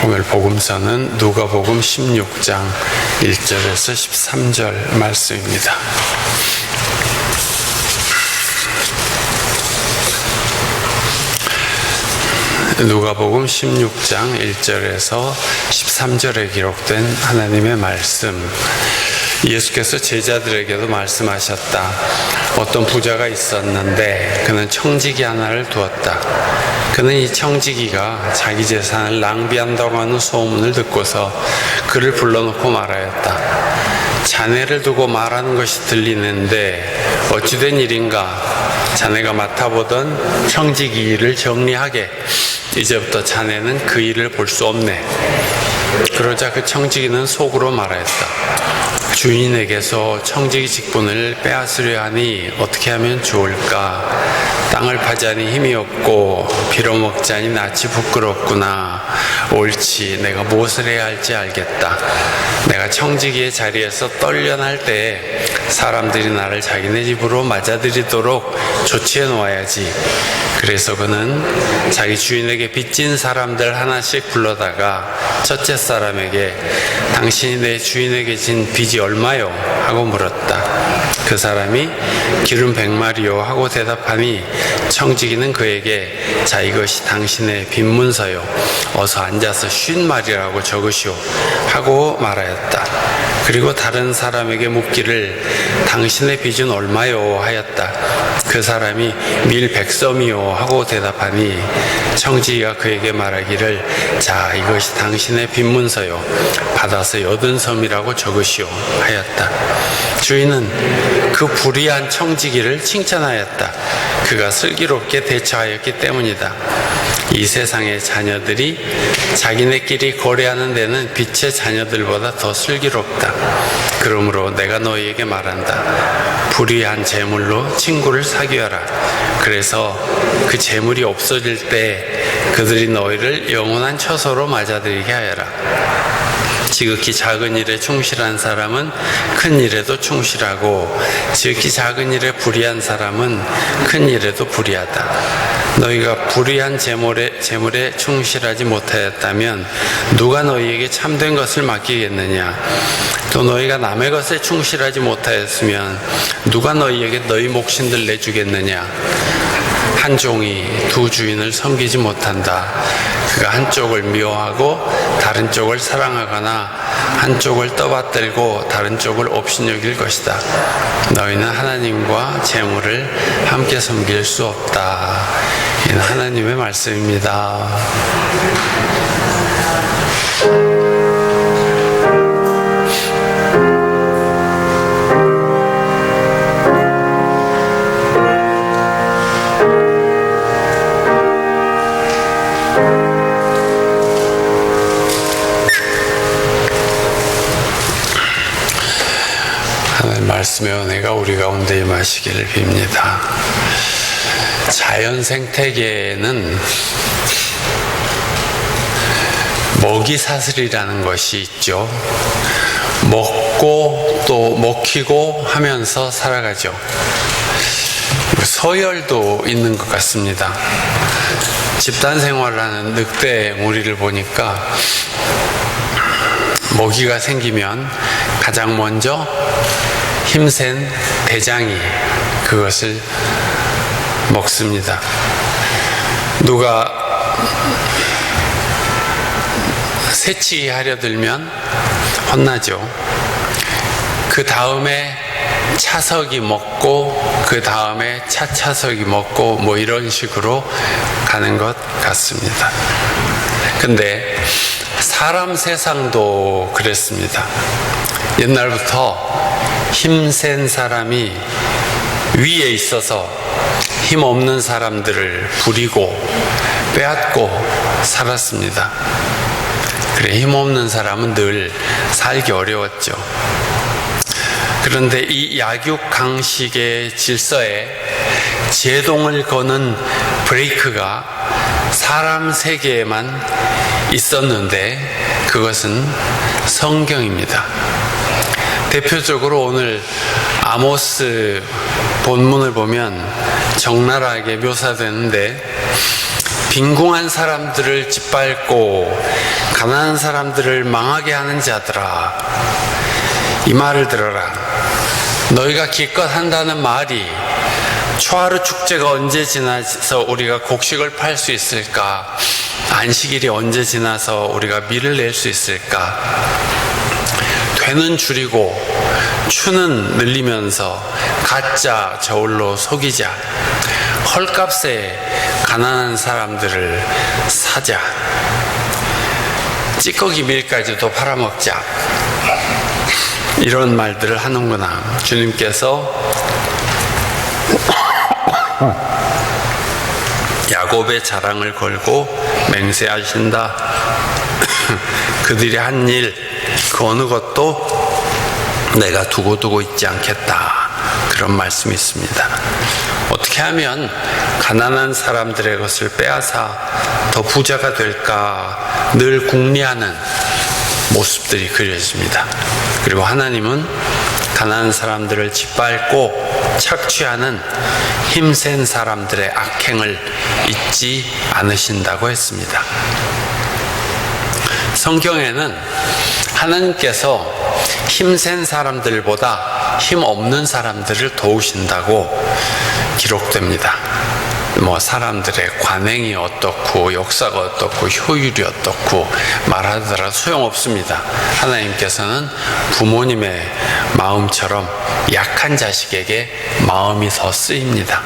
오늘 복음서는 누가복음 16장 1절에서 13절 말씀입니다. 누가복음 16장 1절에서 13절에 기록된 하나님의 말씀. 예수께서 제자들에게도 말씀하셨다. 어떤 부자가 있었는데 그는 청지기 하나를 두었다. 그는 이 청지기가 자기 재산을 낭비한다고 하는 소문을 듣고서 그를 불러놓고 말하였다. 자네를 두고 말하는 것이 들리는데 어찌된 일인가? 자네가 맡아보던 청지기 일을 정리하게. 이제부터 자네는 그 일을 볼 수 없네. 그러자 그 청지기는 속으로 말하였다. 주인에게서 청지기 직분을 빼앗으려 하니 어떻게 하면 좋을까? 땅을 파자니 힘이 없고 빌어먹자니 낯이 부끄럽구나. 옳지, 내가 무엇을 해야 할지 알겠다. 내가 청지기의 자리에서 떨려날 때 사람들이 나를 자기네 집으로 맞아들이도록 조치해 놓아야지. 그래서 그는 자기 주인에게 빚진 사람들 하나씩 불러다가 첫째 사람에게 당신이 내 주인에게 진 빚이 얼마요? 하고 물었다. 그 사람이 기름 100마리요 하고 대답하니 청지기는 그에게 자, 이것이 당신의 빚문서요. 어서 앉아서 50마리라고 적으시오 하고 말하였다. 그리고 다른 사람에게 묻기를 당신의 빚은 얼마요? 하였다. 그 사람이 밀 100섬이요 하고 대답하니 청지기가 그에게 말하기를 자, 이것이 당신의 빚문서요. 받아서 80섬이라고 적으시오 하였다. 주인은 그 불의한 청지기를 칭찬하였다. 그가 슬기롭게 대처하였기 때문이다. 이 세상의 자녀들이 자기네끼리 거래하는 데는 빛의 자녀들보다 더 슬기롭다. 그러므로 내가 너희에게 말한다. 불의한 재물로 친구를 사귀어라. 그래서 그 재물이 없어질 때 그들이 너희를 영원한 처소로 맞아들이게 하여라. 지극히 작은 일에 충실한 사람은 큰 일에도 충실하고 지극히 작은 일에 불의한 사람은 큰 일에도 불의하다. 너희가 불의한 재물에 충실하지 못하였다면 누가 너희에게 참된 것을 맡기겠느냐? 또 너희가 남의 것에 충실하지 못하였으면 누가 너희에게 너희 몫인들 내주겠느냐? 한 종이 두 주인을 섬기지 못한다. 그가 한쪽을 미워하고 다른 쪽을 사랑하거나 한쪽을 떠받들고 다른 쪽을 업신여길 것이다. 너희는 하나님과 재물을 함께 섬길 수 없다. 이는 하나님의 말씀입니다. 하나님 말씀의 은혜가 우리 가운데 임하시기를 빕니다. 자연 생태계에는 먹이사슬이라는 것이 있죠. 먹고 또 먹히고 하면서 살아가죠. 서열도 있는 것 같습니다. 집단 생활을 하는 늑대 무리를 보니까 먹이가 생기면 가장 먼저 힘센 대장이 그것을 먹습니다. 누가 새치기 하려 들면 혼나죠. 그 다음에 차석이 먹고 그 다음에 차차석이 먹고 뭐 이런 식으로 가는 것 같습니다. 근데 사람 세상도 그랬습니다. 옛날부터 힘센 사람이 위에 있어서 힘없는 사람들을 부리고 빼앗고 살았습니다. 그래, 힘없는 사람은 늘 살기 어려웠죠. 그런데 이 약육강식의 질서에 제동을 거는 브레이크가 사람 세계에만 있었는데 그것은 성경입니다. 대표적으로 오늘 아모스 본문을 보면 적나라하게 묘사되는데 빈궁한 사람들을 짓밟고 가난한 사람들을 망하게 하는 자들아, 이 말을 들어라. 너희가 기껏 한다는 말이 초하루 축제가 언제 지나서 우리가 곡식을 팔 수 있을까? 안식일이 언제 지나서 우리가 밀을 낼 수 있을까? 되는 줄이고 추는 늘리면서 가짜 저울로 속이자. 헐값에 가난한 사람들을 사자. 찌꺼기 밀까지도 팔아먹자. 이런 말들을 하는구나. 주님께서 야곱의 자랑을 걸고 맹세하신다. 그들이 한 일, 그 어느 것도 내가 두고 있지 않겠다. 그런 말씀이 있습니다. 어떻게 하면 가난한 사람들의 것을 빼앗아 더 부자가 될까 늘 궁리하는 모습들이 그려집니다. 그리고 하나님은 가난한 사람들을 짓밟고 착취하는 힘센 사람들의 악행을 잊지 않으신다고 했습니다. 성경에는 하나님께서 힘센 사람들보다 힘없는 사람들을 도우신다고 기록됩니다. 사람들의 관행이 어떻고 역사가 어떻고 효율이 어떻고 말하더라 소용없습니다. 하나님께서는 부모님의 마음처럼 약한 자식에게 마음이 더 쓰입니다.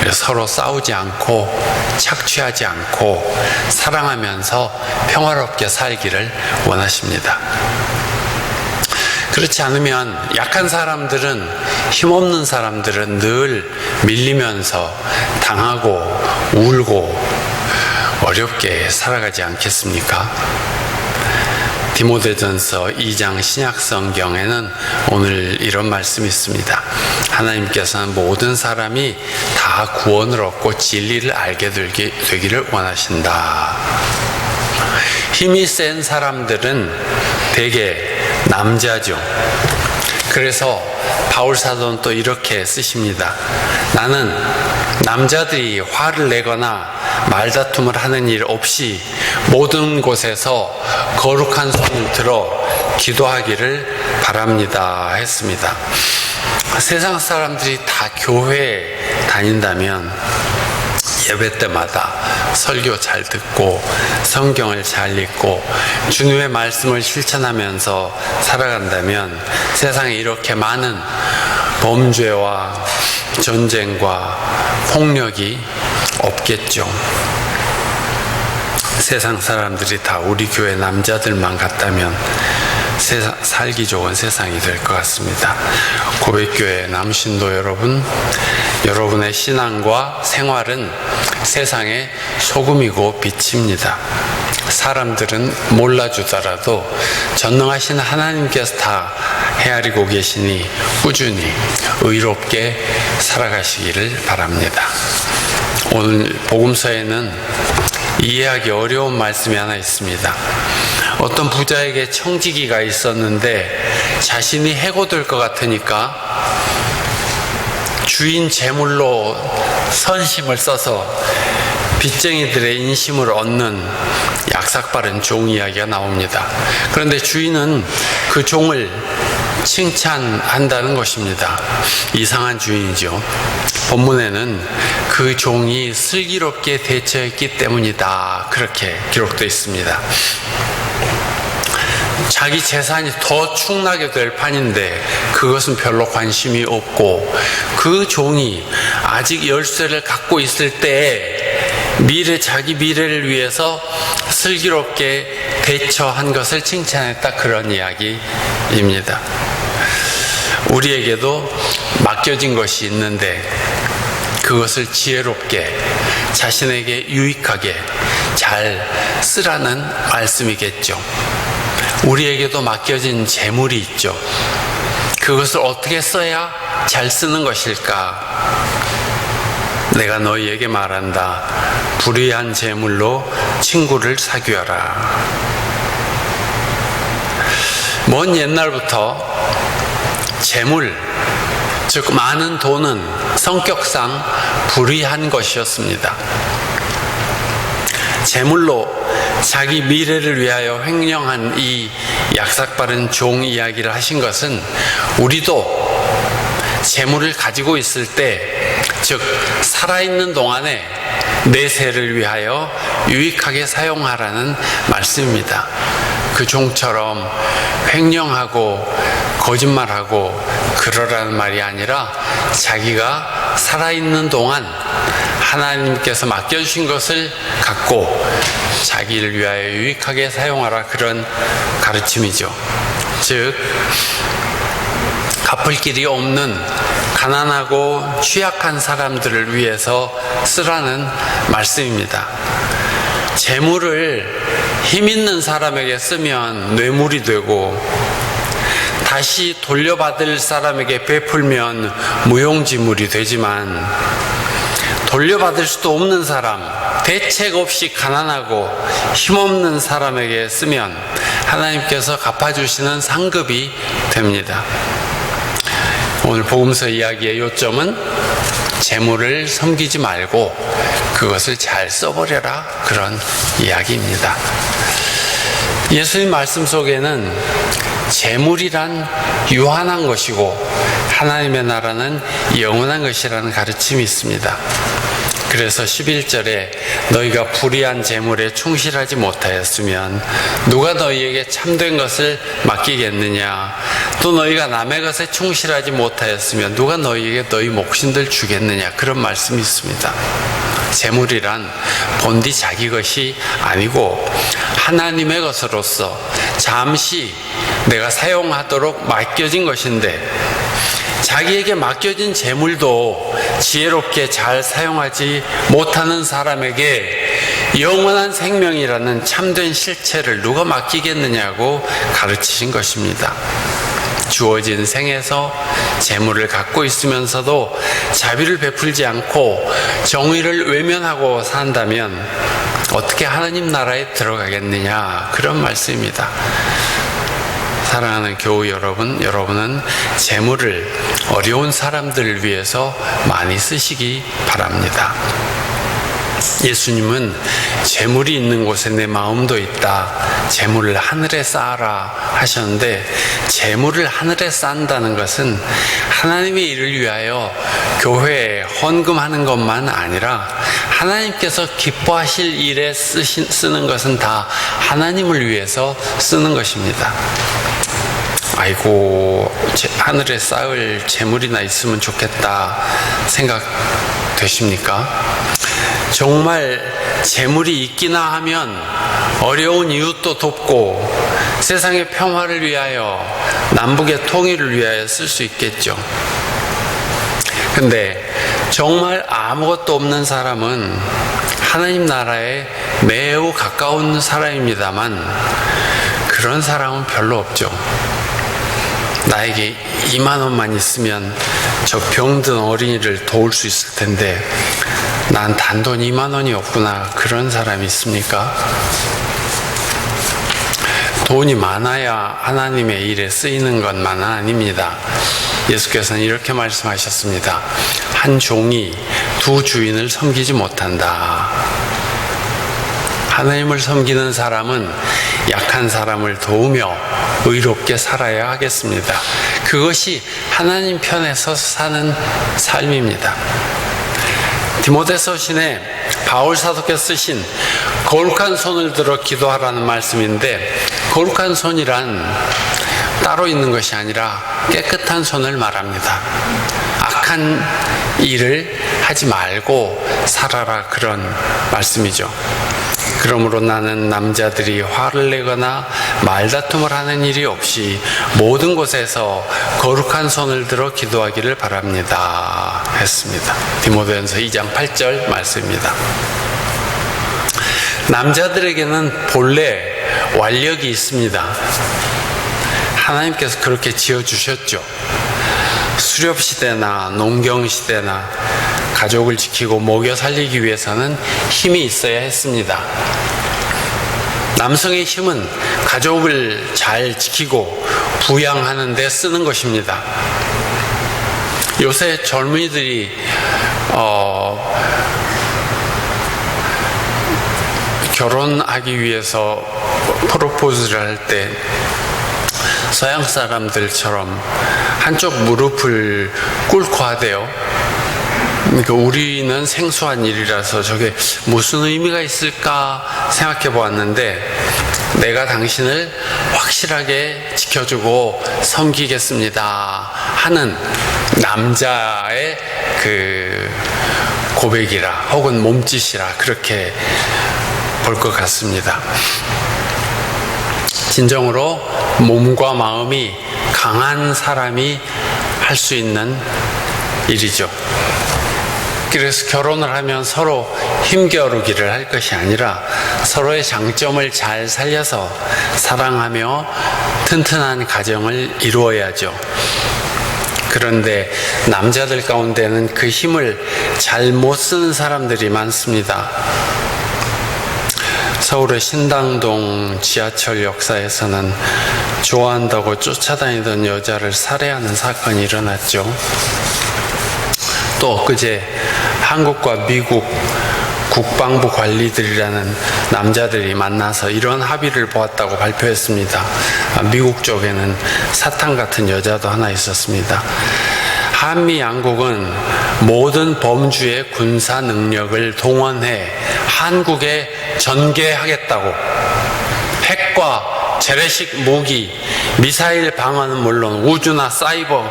그래서 서로 싸우지 않고 착취하지 않고 사랑하면서 평화롭게 살기를 원하십니다. 그렇지 않으면 약한 사람들은, 힘없는 사람들은 늘 밀리면서 당하고 울고 어렵게 살아가지 않겠습니까? 디모데전서 2장 신약성경에는 오늘 이런 말씀이 있습니다. 하나님께서는 모든 사람이 다 구원을 얻고 진리를 알게 되기를 원하신다. 힘이 센 사람들은 대개 남자죠. 그래서 바울 사도는 또 이렇게 쓰십니다. 나는 남자들이 화를 내거나 말다툼을 하는 일 없이 모든 곳에서 거룩한 손을 들어 기도하기를 바랍니다 했습니다. 세상 사람들이 다 교회에 다닌다면 예배 때마다 설교 잘 듣고 성경을 잘 읽고 주님의 말씀을 실천하면서 살아간다면 세상에 이렇게 많은 범죄와 전쟁과 폭력이 없겠죠. 세상 사람들이 다 우리 교회 남자들만 같다면 살기 좋은 세상이 될 것 같습니다. 고백교회 남신도 여러분, 여러분의 신앙과 생활은 세상의 소금이고 빛입니다. 사람들은 몰라주더라도 전능하신 하나님께서 다 헤아리고 계시니 꾸준히 의롭게 살아가시기를 바랍니다. 오늘 복음서에는 이해하기 어려운 말씀이 하나 있습니다. 어떤 부자에게 청지기가 있었는데 자신이 해고될 것 같으니까 주인 재물로 선심을 써서 빚쟁이들의 인심을 얻는 약삭빠른 종 이야기가 나옵니다. 그런데 주인은 그 종을 칭찬한다는 것입니다. 이상한 주인이죠. 본문에는 그 종이 슬기롭게 대처했기 때문이다, 그렇게 기록되어 있습니다. 자기 재산이 더 축나게 될 판인데 그것은 별로 관심이 없고, 그 종이 아직 열쇠를 갖고 있을 때에 자기 미래를 위해서 슬기롭게 대처한 것을 칭찬했다, 그런 이야기입니다. 우리에게도 맡겨진 것이 있는데 그것을 지혜롭게 자신에게 유익하게 잘 쓰라는 말씀이겠죠. 우리에게도 맡겨진 재물이 있죠. 그것을 어떻게 써야 잘 쓰는 것일까? 내가 너희에게 말한다. 불의한 재물로 친구를 사귀어라. 먼 옛날부터 재물, 즉 많은 돈은 성격상 불의한 것이었습니다. 재물로 자기 미래를 위하여 횡령한 이 약삭빠른 종 이야기를 하신 것은 우리도 재물을 가지고 있을 때, 즉 살아있는 동안에 내세를 위하여 유익하게 사용하라는 말씀입니다. 그 종처럼 횡령하고 거짓말하고 그러라는 말이 아니라 자기가 살아있는 동안 하나님께서 맡겨주신 것을 갖고 자기를 위하여 유익하게 사용하라, 그런 가르침이죠. 즉 갚을 길이 없는 가난하고 취약한 사람들을 위해서 쓰라는 말씀입니다. 재물을 힘 있는 사람에게 쓰면 뇌물이 되고 다시 돌려받을 사람에게 베풀면 무용지물이 되지만, 돌려받을 수도 없는 사람, 대책 없이 가난하고 힘없는 사람에게 쓰면 하나님께서 갚아주시는 상급이 됩니다. 오늘 복음서 이야기의 요점은 재물을 섬기지 말고 그것을 잘 써버려라, 그런 이야기입니다. 예수님 말씀 속에는 재물이란 유한한 것이고 하나님의 나라는 영원한 것이라는 가르침이 있습니다. 그래서 11절에 너희가 불의한 재물에 충실하지 못하였으면 누가 너희에게 참된 것을 맡기겠느냐, 또 너희가 남의 것에 충실하지 못하였으면 누가 너희에게 너희 목신들 주겠느냐, 그런 말씀이 있습니다. 재물이란 본디 자기 것이 아니고 하나님의 것으로서 잠시 내가 사용하도록 맡겨진 것인데, 자기에게 맡겨진 재물도 지혜롭게 잘 사용하지 못하는 사람에게 영원한 생명이라는 참된 실체를 누가 맡기겠느냐고 가르치신 것입니다. 주어진 생에서 재물을 갖고 있으면서도 자비를 베풀지 않고 정의를 외면하고 산다면 어떻게 하나님 나라에 들어가겠느냐, 그런 말씀입니다. 사랑하는 교우 여러분, 여러분은 재물을 어려운 사람들을 위해서 많이 쓰시기 바랍니다. 예수님은 재물이 있는 곳에 내 마음도 있다, 재물을 하늘에 쌓아라 하셨는데, 재물을 하늘에 쌓는다는 것은 하나님의 일을 위하여 교회에 헌금하는 것만 아니라 하나님께서 기뻐하실 일에 쓰는 것은 다 하나님을 위해서 쓰는 것입니다. 아이고, 하늘에 쌓을 재물이나 있으면 좋겠다 생각되십니까? 정말 재물이 있기나 하면 어려운 이웃도 돕고 세상의 평화를 위하여, 남북의 통일을 위하여 쓸 수 있겠죠. 근데 정말 아무것도 없는 사람은 하나님 나라에 매우 가까운 사람입니다만 그런 사람은 별로 없죠. 나에게 2만 원만 있으면 저 병든 어린이를 도울 수 있을 텐데 난 단돈 2만 원이 없구나, 그런 사람이 있습니까? 돈이 많아야 하나님의 일에 쓰이는 것만은 아닙니다. 예수께서는 이렇게 말씀하셨습니다. 한 종이 두 주인을 섬기지 못한다. 하나님을 섬기는 사람은 약한 사람을 도우며 의롭게 살아야 하겠습니다. 그것이 하나님 편에 서서 사는 삶입니다. 디모데서신에 바울 사도께서 쓰신 거룩한 손을 들어 기도하라는 말씀인데, 거룩한 손이란 따로 있는 것이 아니라 깨끗한 손을 말합니다. 악한 일을 하지 말고 살아라, 그런 말씀이죠. 그러므로 나는 남자들이 화를 내거나 말다툼을 하는 일이 없이 모든 곳에서 거룩한 손을 들어 기도하기를 바랍니다 했습니다. 디모데전서 2장 8절 말씀입니다. 남자들에게는 본래 완력이 있습니다. 하나님께서 그렇게 지어주셨죠. 수렵시대나 농경시대나 가족을 지키고 먹여 살리기 위해서는 힘이 있어야 했습니다. 남성의 힘은 가족을 잘 지키고 부양하는 데 쓰는 것입니다. 요새 젊은이들이 결혼하기 위해서 프로포즈를 할 때 서양 사람들처럼 한쪽 무릎을 꿇고 하대요. 그러니까 우리는 생소한 일이라서 저게 무슨 의미가 있을까 생각해 보았는데, 내가 당신을 확실하게 지켜주고 섬기겠습니다 하는 남자의 그 고백이라 혹은 몸짓이라 그렇게 볼 것 같습니다. 진정으로 몸과 마음이 강한 사람이 할 수 있는 일이죠. 그래서 결혼을 하면 서로 힘겨루기를 할 것이 아니라 서로의 장점을 잘 살려서 사랑하며 튼튼한 가정을 이루어야죠. 그런데 남자들 가운데는 그 힘을 잘 못 쓰는 사람들이 많습니다. 서울의 신당동 지하철 역사에서는 좋아한다고 쫓아다니던 여자를 살해하는 사건이 일어났죠. 또 엊그제 한국과 미국 국방부 관리들이라는 남자들이 만나서 이런 합의를 보았다고 발표했습니다. 미국 쪽에는 사탄 같은 여자도 하나 있었습니다. 한미 양국은 모든 범주의 군사 능력을 동원해 한국에 전개하겠다고, 핵과 재래식 무기, 미사일 방어는 물론 우주나 사이버,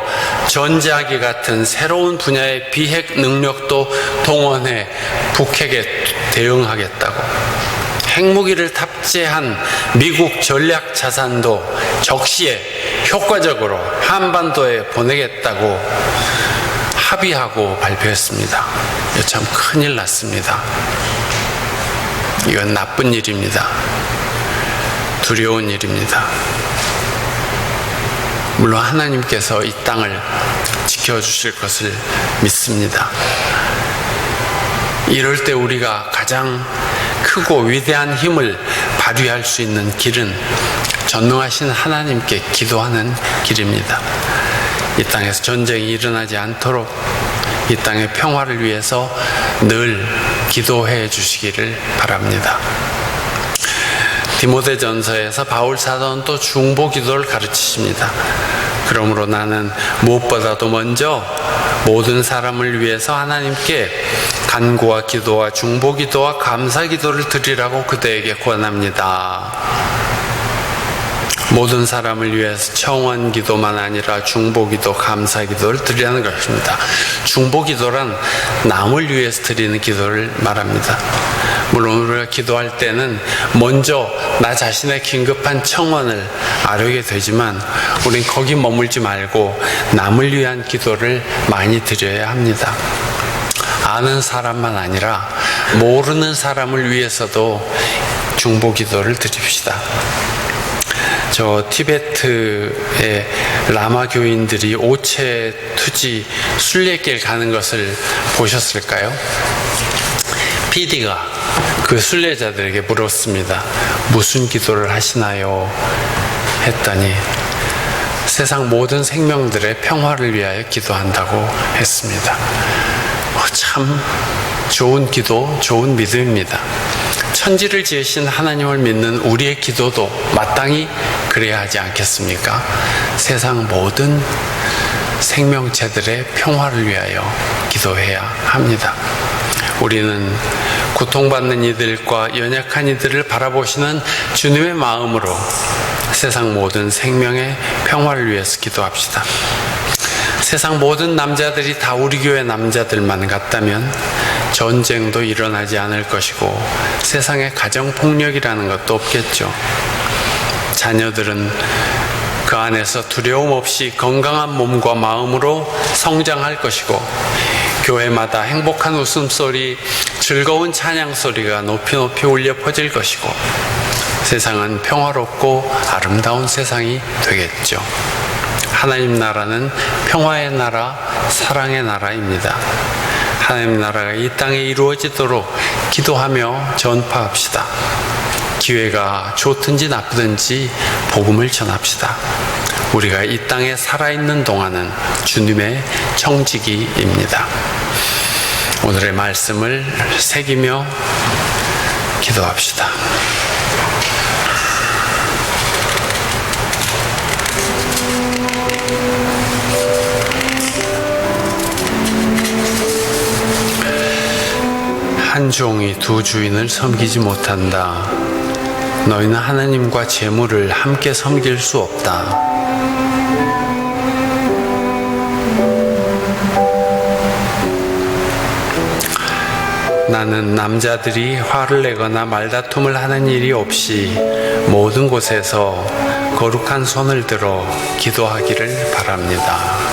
전자기 같은 새로운 분야의 비핵 능력도 동원해 북핵에 대응하겠다고, 핵무기를 탑재한 미국 전략 자산도 적시에 효과적으로 한반도에 보내겠다고 합의하고 발표했습니다. 이거 참 큰일 났습니다. 이건 나쁜 일입니다. 두려운 일입니다. 물론 하나님께서 이 땅을 지켜주실 것을 믿습니다. 이럴 때 우리가 가장 크고 위대한 힘을 발휘할 수 있는 길은 전능하신 하나님께 기도하는 길입니다. 이 땅에서 전쟁이 일어나지 않도록 이 땅의 평화를 위해서 늘 기도해 주시기를 바랍니다. 디모데전서에서 바울 사도는 또 중보 기도를 가르치십니다. 그러므로 나는 무엇보다도 먼저 모든 사람을 위해서 하나님께 간구와 기도와 중보 기도와 감사 기도를 드리라고 그대에게 권합니다. 모든 사람을 위해서 청원 기도만 아니라 중보 기도, 감사 기도를 드리라는 것입니다. 중보 기도란 남을 위해서 드리는 기도를 말합니다. 물론 우리가 기도할 때는 먼저 나 자신의 긴급한 청원을 아뢰게 되지만 우린 거기 머물지 말고 남을 위한 기도를 많이 드려야 합니다. 아는 사람만 아니라 모르는 사람을 위해서도 중보 기도를 드립시다. 저 티베트의 라마 교인들이 오체 투지 순례길 가는 것을 보셨을까요? PD가 그 순례자들에게 물었습니다. 무슨 기도를 하시나요? 했더니 세상 모든 생명들의 평화를 위하여 기도한다고 했습니다. 참 좋은 기도, 좋은 믿음입니다. 천지를 지으신 하나님을 믿는 우리의 기도도 마땅히 그래야 하지 않겠습니까? 세상 모든 생명체들의 평화를 위하여 기도해야 합니다. 우리는 고통받는 이들과 연약한 이들을 바라보시는 주님의 마음으로 세상 모든 생명의 평화를 위해서 기도합시다. 세상 모든 남자들이 다 우리 교회 남자들만 같다면 전쟁도 일어나지 않을 것이고 세상에 가정폭력이라는 것도 없겠죠. 자녀들은 그 안에서 두려움 없이 건강한 몸과 마음으로 성장할 것이고 교회마다 행복한 웃음소리, 즐거운 찬양소리가 높이 높이 울려 퍼질 것이고 세상은 평화롭고 아름다운 세상이 되겠죠. 하나님 나라는 평화의 나라, 사랑의 나라입니다. 하나님 나라가 이 땅에 이루어지도록 기도하며 전파합시다. 기회가 좋든지 나쁘든지 복음을 전합시다. 우리가 이 땅에 살아있는 동안은 주님의 청지기입니다. 오늘의 말씀을 새기며 기도합시다. 한 종이 두 주인을 섬기지 못한다. 너희는 하나님과 재물을 함께 섬길 수 없다. 나는 남자들이 화를 내거나 말다툼을 하는 일이 없이 모든 곳에서 거룩한 손을 들어 기도하기를 바랍니다.